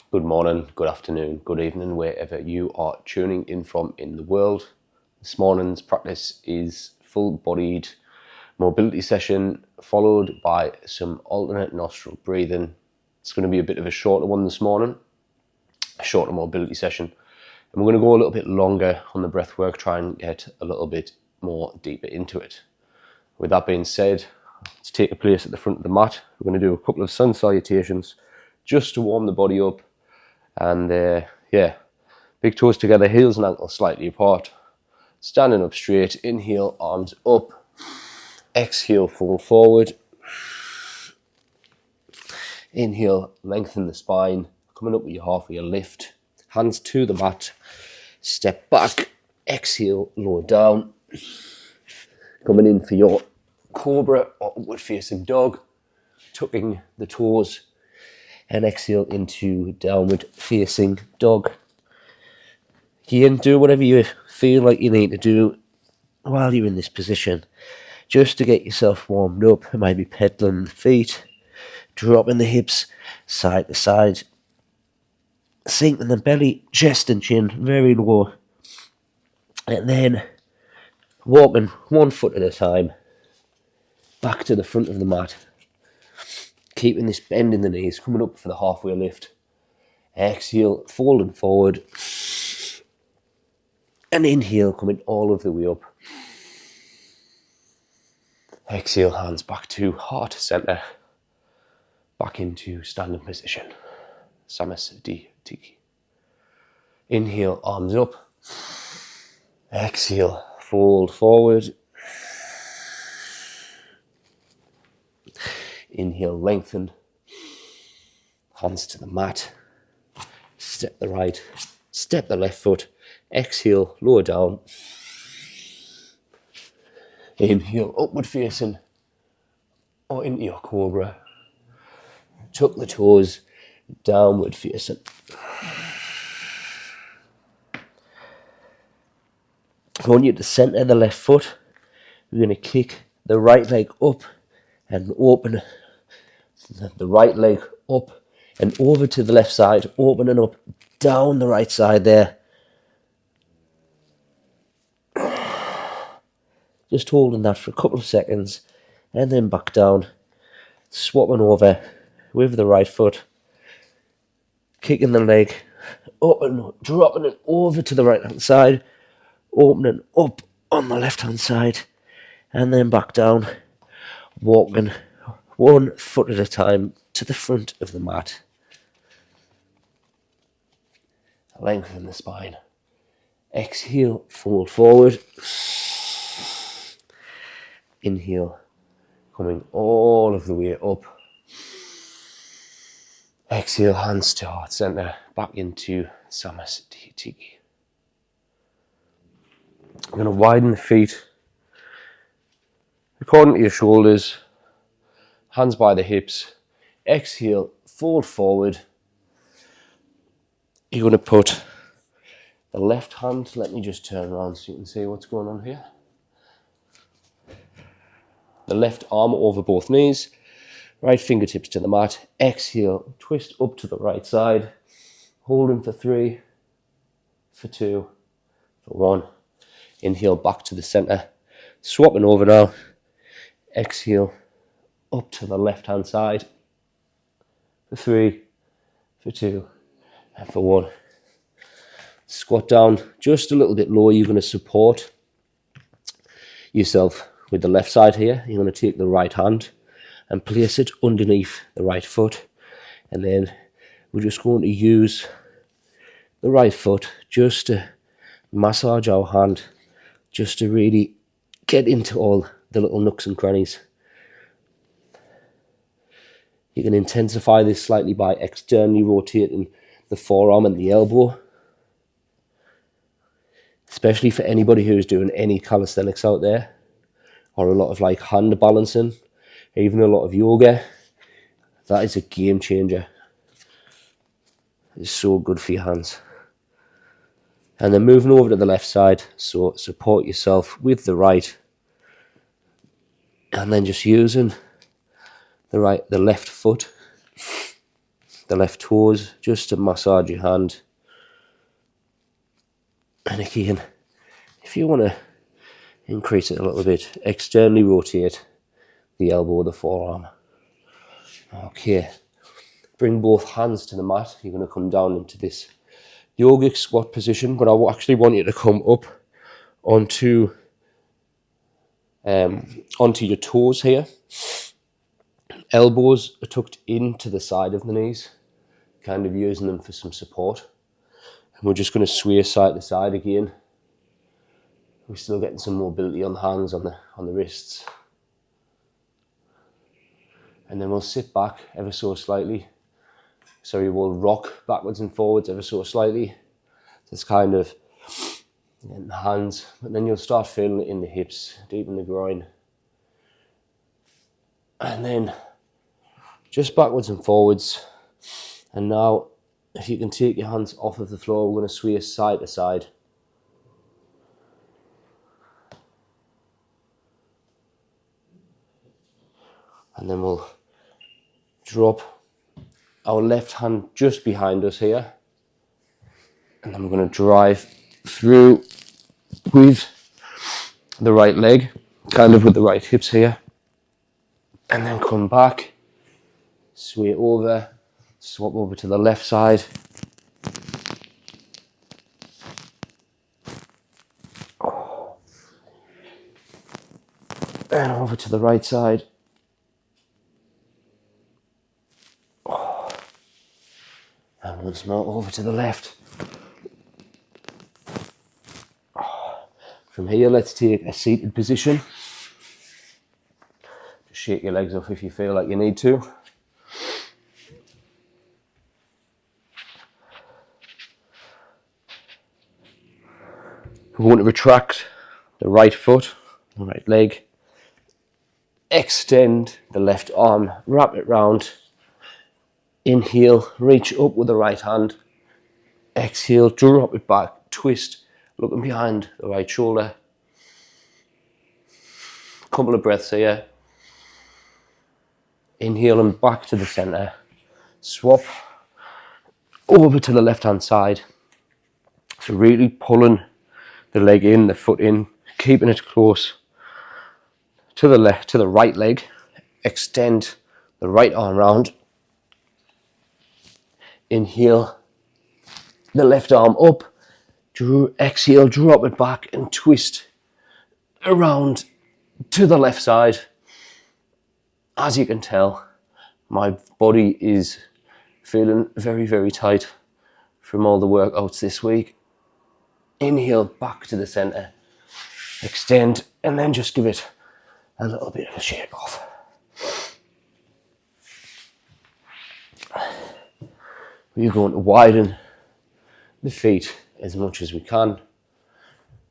Good morning, good afternoon, good evening, wherever you are tuning in from in the world. This morning's practice is full-bodied mobility session followed by some alternate nostril breathing. It's going to be a bit of a shorter one this morning, a shorter mobility session. And we're going to go a little bit longer on the breath work, try and get a little bit more deeper into it. With that being said, let's take a place at the front of the mat. We're going to do a couple of sun salutations just to warm the body up. And big toes together, heels and ankles slightly apart. Standing up straight, inhale, arms up. Exhale, fold forward. Inhale, lengthen the spine. Coming up with your halfway lift. Hands to the mat. Step back. Exhale, lower down. Coming in for your cobra or upward facing dog. Tucking the toes. And exhale into downward facing dog. Again, do whatever you feel like you need to do while you're in this position, just to get yourself warmed up. It might be pedaling the feet, dropping the hips side to side, sinking the belly, chest and chin very low, and then walking 1 foot at a time back to the front of the mat. Keeping this bend in the knees, coming up for the halfway lift. Exhale, folding forward. And inhale, coming all of the way up. Exhale, hands back to heart center. Back into standing position. Samasthiti. Inhale, arms up. Exhale, fold forward. Inhale, lengthen. Hands to the mat. Step the right, step the left foot. Exhale, lower down. Inhale, upward facing or into your cobra. Tuck the toes, downward facing. I want you to center the left foot. We're going to kick the right leg up and open the right leg up and over to the left side, opening up down the right side there. Just holding that for a couple of seconds and then back down, swapping over with the right foot, kicking the leg up and dropping it over to the right hand side, opening up on the left hand side and then back down, walking 1 foot at a time to the front of the mat. Lengthen the spine. Exhale, fold forward. Inhale, coming all of the way up. Exhale, hands to heart center, back into Samasthiti. I'm going to widen the feet according to your shoulders. Hands by the hips. Exhale, fold forward. You're going to put the left hand, let me just turn around so you can see what's going on here. The left arm over both knees, right fingertips to the mat. Exhale, twist up to the right side. Holding for 3, for 2, for 1. Inhale, back to the center. Swapping over now. Exhale, up to the left hand side. For 3, for 2, and for 1. Squat down just a little bit lower. You're going to support yourself with the left side here. You're going to take the right hand and place it underneath the right foot. And then we're just going to use the right foot just to massage our hand, just to really get into all the little nooks and crannies. You can intensify this slightly by externally rotating the forearm and the elbow. Especially for anybody who's doing any calisthenics out there, or a lot of like hand balancing, even a lot of yoga. That is a game changer. It's so good for your hands. And then moving over to the left side, so support yourself with the right. And then just using the left foot the left toes, just to massage your hand. And again, if you want to increase it a little bit, externally rotate the elbow or the forearm. Okay, bring both hands to the mat. You're going to come down into this yogic squat position, but I actually want you to come up onto your toes here. Elbows are tucked into the side of the knees, kind of using them for some support. And we're just going to sway side to side again. We're still getting some mobility on the hands, on the wrists. And then we'll sit back ever so slightly. So we'll rock backwards and forwards ever so slightly. It's kind of in the hands, but then you'll start feeling it in the hips, deep in the groin. And then just backwards and forwards. And now, if you can take your hands off of the floor, we're going to sway side to side. And then we'll drop our left hand just behind us here. And then we're going to drive through with the right leg, kind of with the right hips here. And then come back, sway over, swap over to the left side. And over to the right side. And once more over to the left. From here, let's take a seated position. Just shake your legs off if you feel like you need to. We want to retract the right foot, the right leg. Extend the left arm, wrap it round. Inhale, reach up with the right hand. Exhale, drop it back, twist, looking behind the right shoulder. Couple of breaths here. Inhale and back to the center. Swap over to the left hand side. So really pulling the leg in, the foot in, keeping it close to the left, to the right leg. Extend the right arm round. Inhale the left arm up. Exhale, drop it back and twist around to the left side. As you can tell, my body is feeling very, very tight from all the workouts this week. Inhale back to the center. Extend and then just give it a little bit of a shake off. We're going to widen the feet as much as we can,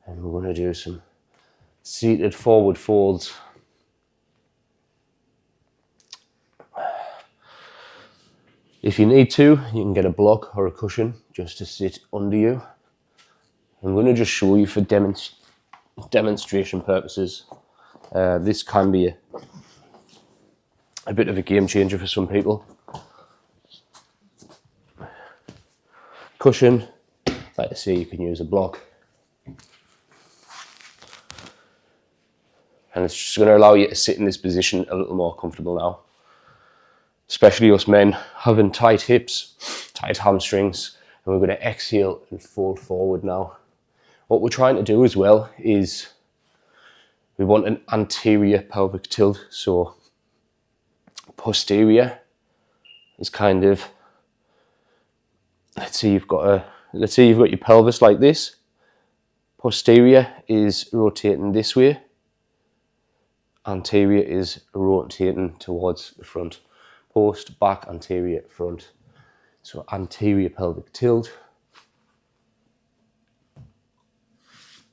and we're going to do some seated forward folds. If you need to, you can get a block or a cushion just to sit under you. I'm going to just show you for demonstration purposes. This can be a bit of a game changer for some people. Cushion, like I say, you can use a block. And it's just going to allow you to sit in this position a little more comfortable now. Especially us men having tight hips, tight hamstrings, and we're going to exhale and fold forward now. What we're trying to do as well is we want an anterior pelvic tilt, so posterior is kind of, let's say you've got your pelvis like this. Posterior is rotating this way. Anterior is rotating towards the front. Post, back, anterior, front. So anterior pelvic tilt.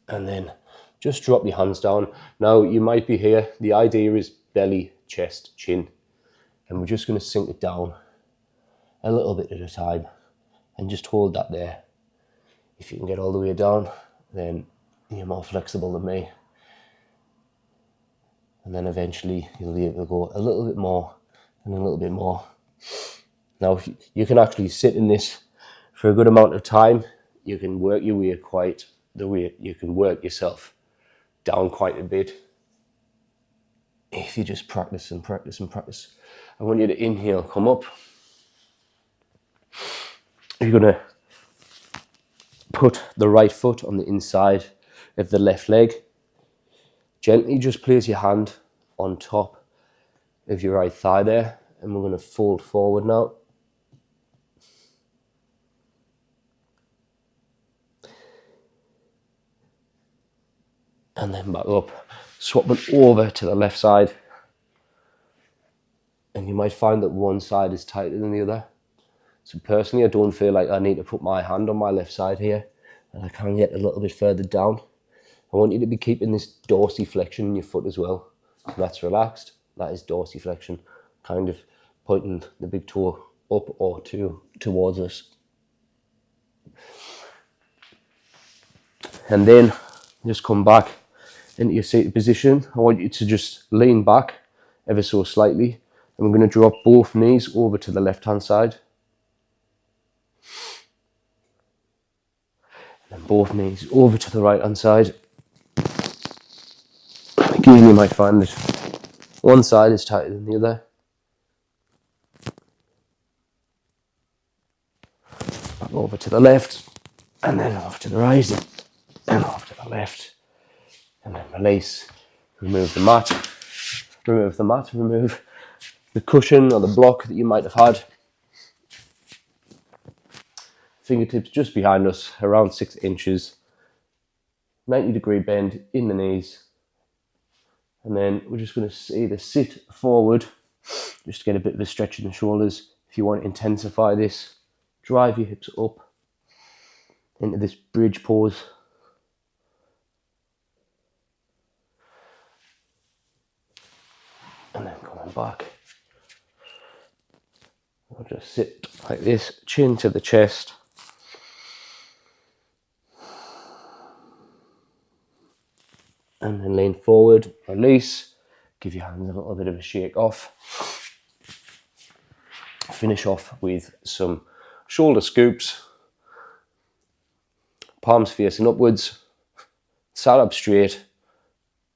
And then just drop your hands down. Now you might be here. The idea is belly, chest, chin. And we're just going to sink it down a little bit at a time. And just hold that there. If you can get all the way down, then you're more flexible than me. And then eventually you'll be able to go a little bit more and a little bit more. Now, if you can actually sit in this for a good amount of time, you can work your way you can work yourself down quite a bit if you just practice and practice and practice. I want you to inhale, come up. You're going to put the right foot on the inside of the left leg. Gently just place your hand on top of your right thigh there, and we're going to fold forward now. And then back up, swapping over to the left side. And you might find that one side is tighter than the other. So personally, I don't feel like I need to put my hand on my left side here, and I can get a little bit further down. I want you to be keeping this dorsiflexion in your foot as well. So that's relaxed, that is dorsiflexion, kind of pointing the big toe up or towards us. And then just come back into your seated position. I want you to just lean back ever so slightly, and we're going to drop both knees over to the left hand side. And both knees over to the right hand side. Again, you might find that one side is tighter than the other. Back over to the left, and then over to the right, and over to the left, and then release. Remove the mat, remove the cushion or the block that you might have had. Fingertips just behind us, around 6 inches. 90-degree bend in the knees. And then we're just going to either sit forward, just to get a bit of a stretch in the shoulders. If you want to intensify this, drive your hips up into this bridge pose. And then coming back. We'll just sit like this, chin to the chest. And then lean forward, release, give your hands a little bit of a shake off. Finish off with some shoulder scoops, palms facing upwards, sat up straight,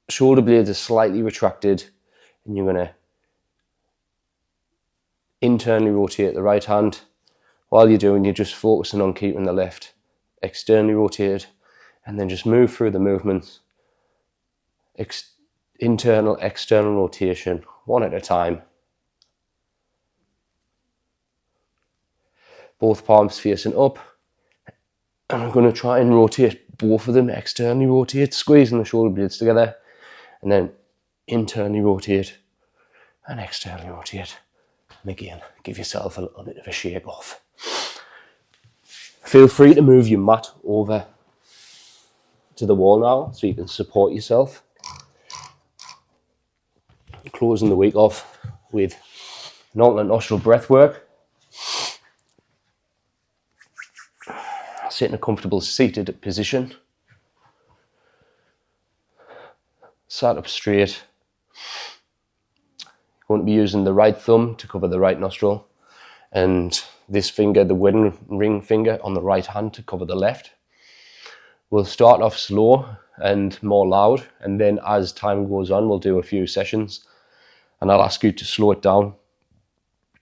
shoulder blades are slightly retracted, and you're going to internally rotate the right hand. While you're doing, you're just focusing on keeping the left externally rotated, and then just move through the movements. Internal, external rotation, one at a time. Both palms facing up. And I'm going to try and rotate both of them, externally rotate, squeezing the shoulder blades together, and then internally rotate and externally rotate. And again, give yourself a little bit of a shake off. Feel free to move your mat over to the wall now so you can support yourself. Closing the week off with an alternate nostril breath work. Sit in a comfortable seated position. Sat up straight. You're going to be using the right thumb to cover the right nostril, and this finger, the wedding ring finger, on the right hand to cover the left. We'll start off slow and more loud, and then as time goes on, we'll do a few sessions, and I'll ask you to slow it down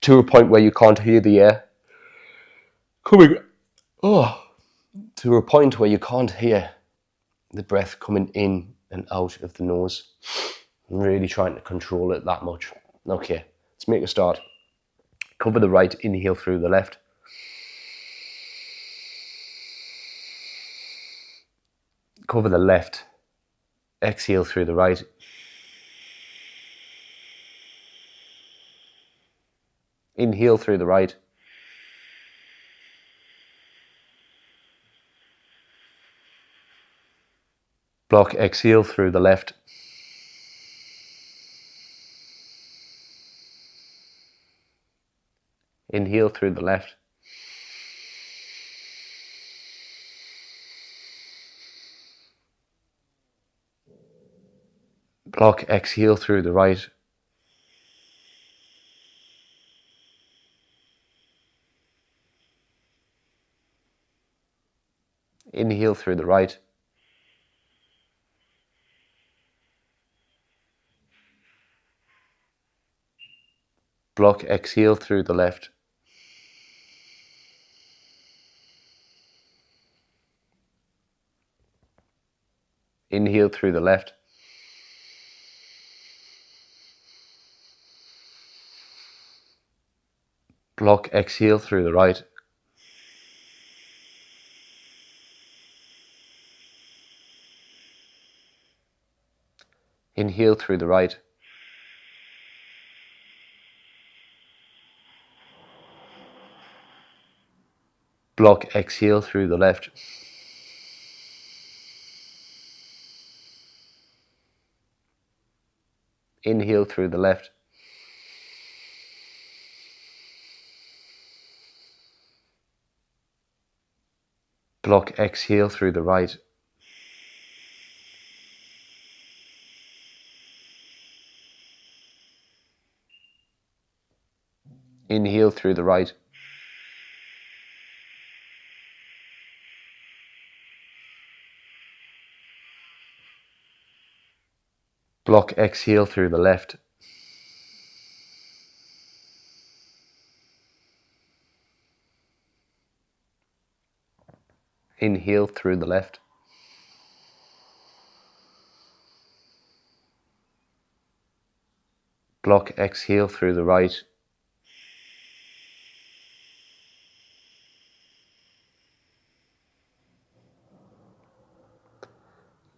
to a point where you can't hear the air coming. To a point where you can't hear the breath coming in and out of the nose. I'm really trying to control it that much. Okay, let's make a start. Cover the right, inhale through the left. Cover the left, exhale through the right. Inhale through the right. Block, exhale through the left. Inhale through the left. Block, exhale through the right. Inhale through the right. Block, exhale through the left. Inhale through the left. Block, exhale through the right. Inhale through the right. Block, exhale through the left. Inhale through the left. Block, exhale through the right. Inhale through the right. Block, exhale through the left. Inhale through the left. Block, exhale through the right.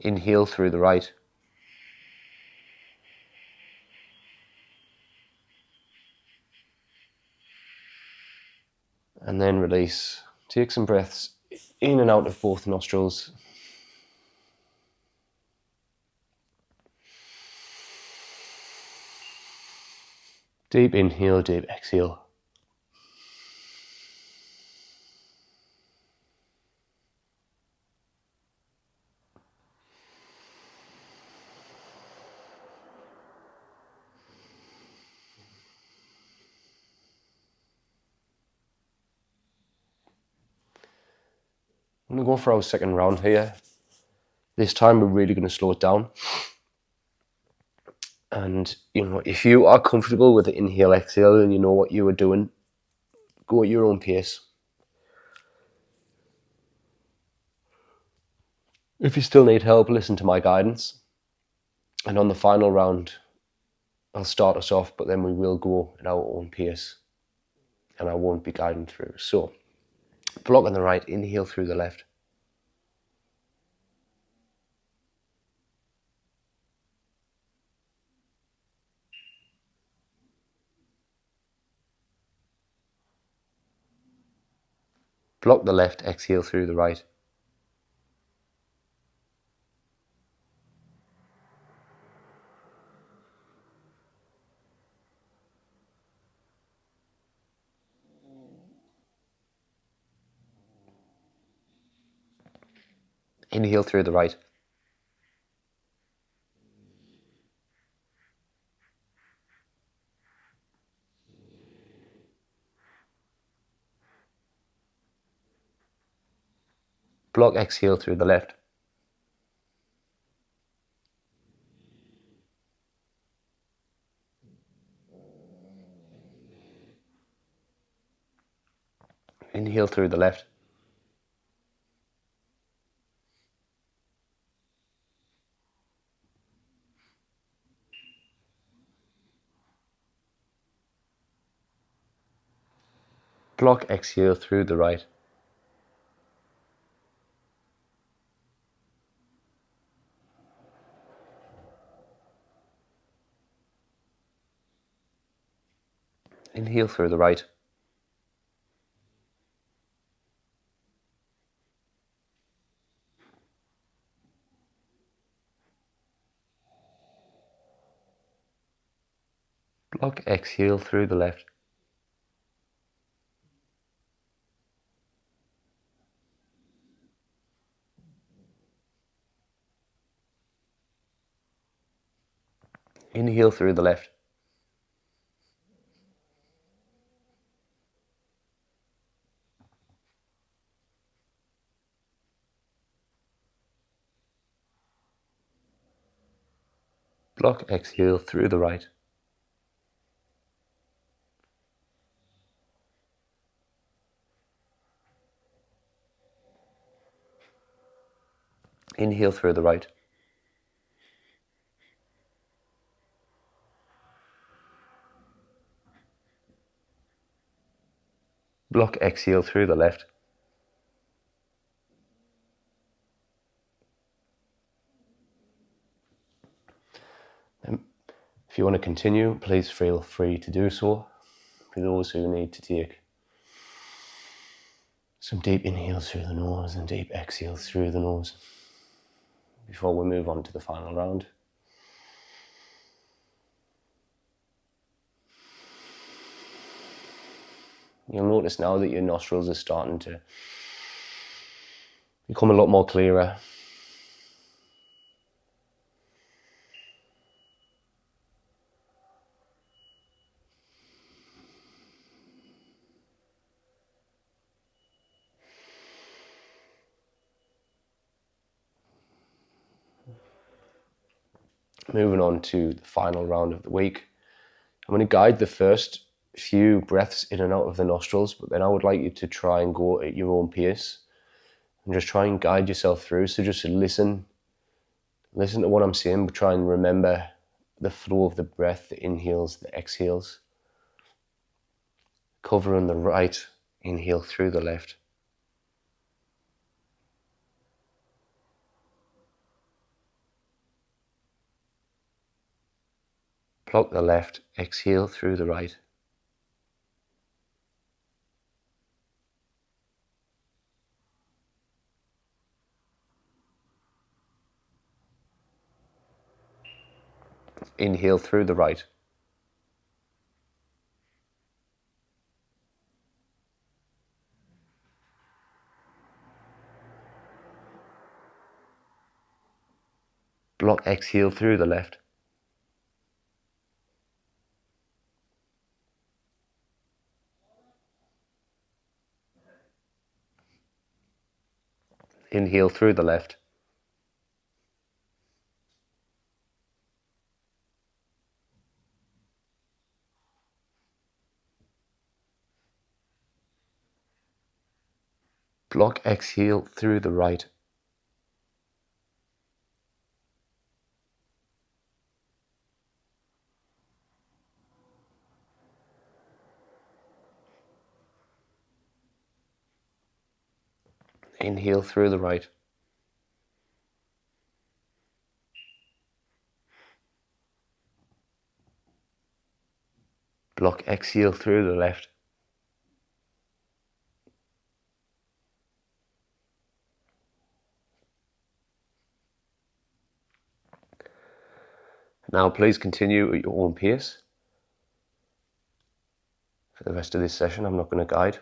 Inhale through the right. And then release. Take some breaths in and out of both nostrils. Deep inhale, deep exhale. I'm going to go for our second round here. This time we're really going to slow it down. And, if you are comfortable with the inhale, exhale, and you know what you are doing, go at your own pace. If you still need help, listen to my guidance. And on the final round, I'll start us off, but then we will go at our own pace. And I won't be guiding through. So, block on the right, inhale through the left. Block the left, exhale through the right. Inhale through the right. Block, exhale through the left. Inhale through the left. Block, exhale through the right. Inhale through the right. Block, exhale through the left. Inhale through the left. Block, exhale through the right. Inhale through the right. Block, exhale through the left. If you want to continue, please feel free to do so. For those who need to take some deep inhales through the nose and deep exhales through the nose before we move on to the final round. You'll notice now that your nostrils are starting to become a lot more clearer. Moving on to the final round of the week. I'm going to guide the first few breaths in and out of the nostrils, but then I would like you to try and go at your own pace and just try and guide yourself through. So just listen to what I'm saying, but try and remember the flow of the breath, the inhales, the exhales. Covering the right, inhale through the left. Block the left, exhale through the right. Inhale through the right. Block, exhale through the left. Inhale through the left. Block, exhale through the right. Inhale through the right. Block, exhale through the left. Now please continue at your own pace. For the rest of this session, I'm not going to guide.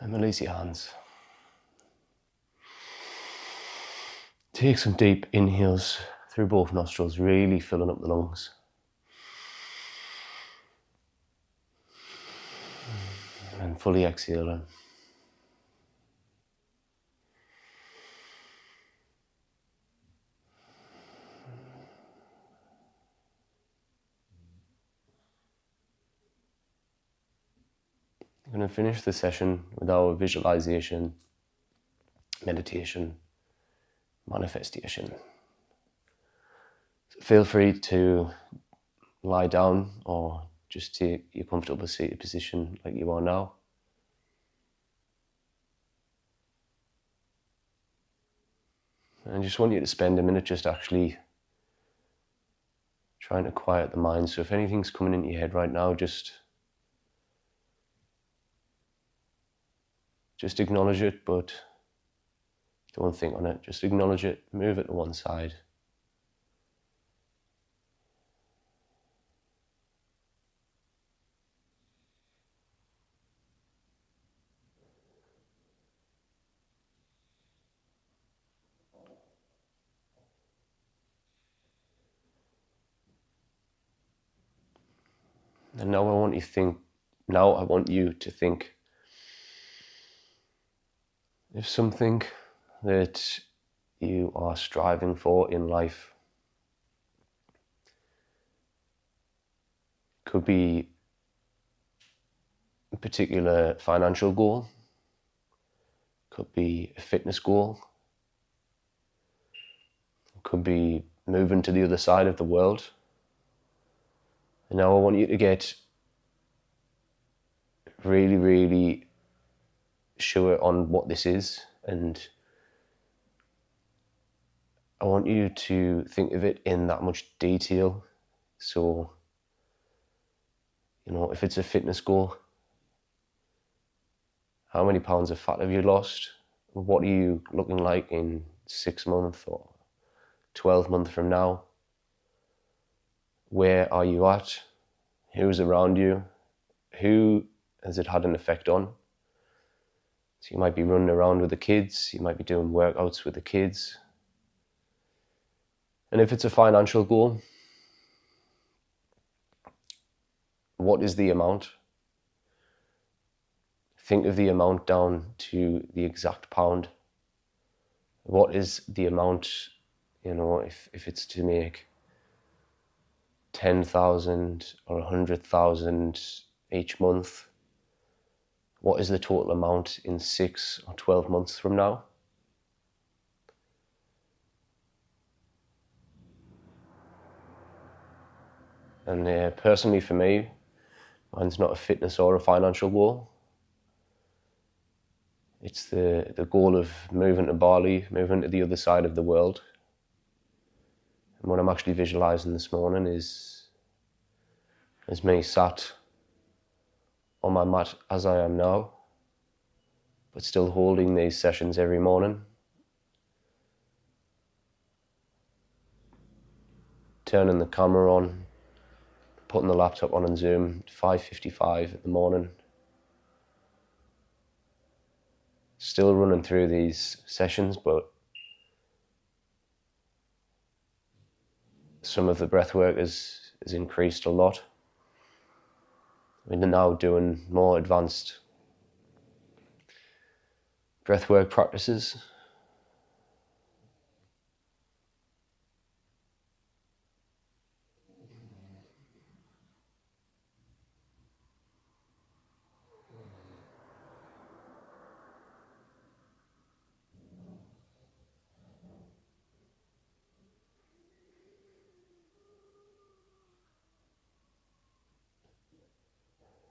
And release your hands. Take some deep inhales through both nostrils, really filling up the lungs. And fully exhaling. I'm going to finish the session with our visualization, meditation, manifestation. So feel free to lie down or just take your comfortable seated position like you are now. And I just want you to spend a minute just actually trying to quiet the mind. So if anything's coming into your head right now, just acknowledge it, but don't think on it. Just acknowledge it, move it to one side. And now I want you to think of something that you are striving for in life. Could be a particular financial goal, could be a fitness goal, could be moving to the other side of the world. And now I want you to get really, really sure on what this is, and I want you to think of it in that much detail. So, if it's a fitness goal, how many pounds of fat have you lost? What are you looking like in 6 months or 12 months from now? Where are you at? Who's around you? Who has it had an effect on? So you might be running around with the kids, you might be doing workouts with the kids. And if it's a financial goal, what is the amount? Think of the amount down to the exact pound. What is the amount, if it's to make 10,000 or 100,000 each month, what is the total amount in 6 or 12 months from now? And personally for me, mine's not a fitness or a financial goal. It's the goal of moving to Bali, moving to the other side of the world. And what I'm actually visualizing this morning is me sat on my mat as I am now, but still holding these sessions every morning. Turning the camera on, putting the laptop on Zoom at 5:55 in the morning. Still running through these sessions, but some of the breath work has increased a lot. We're now doing more advanced breathwork practices.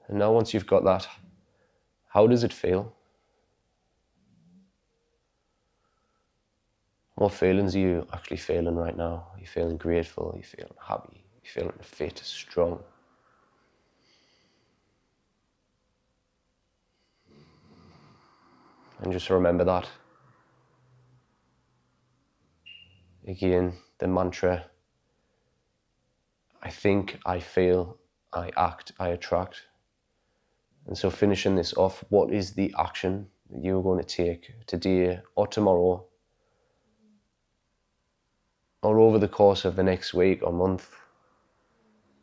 And now once you've got that, how does it feel? What feelings are you actually feeling right now? Are you feeling grateful? Are you feeling happy? Are you feeling fit, strong? And just remember that. Again, the mantra, I think, I feel, I act, I attract. And so finishing this off, what is the action that you're going to take today or tomorrow or over the course of the next week or month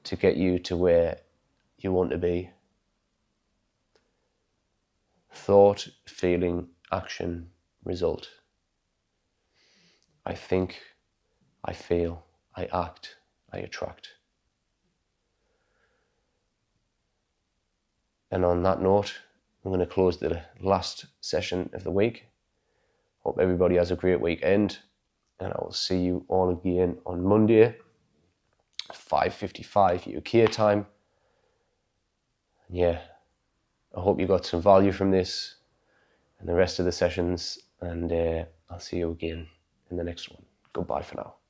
to get you to where you want to be? Thought, feeling, action, result. I think, I feel, I act, I attract. And on that note, I'm going to close the last session of the week. Hope everybody has a great weekend, and I will see you all again on Monday, 5:55 UK time. Yeah, I hope you got some value from this and the rest of the sessions, and I'll see you again in the next one. Goodbye for now.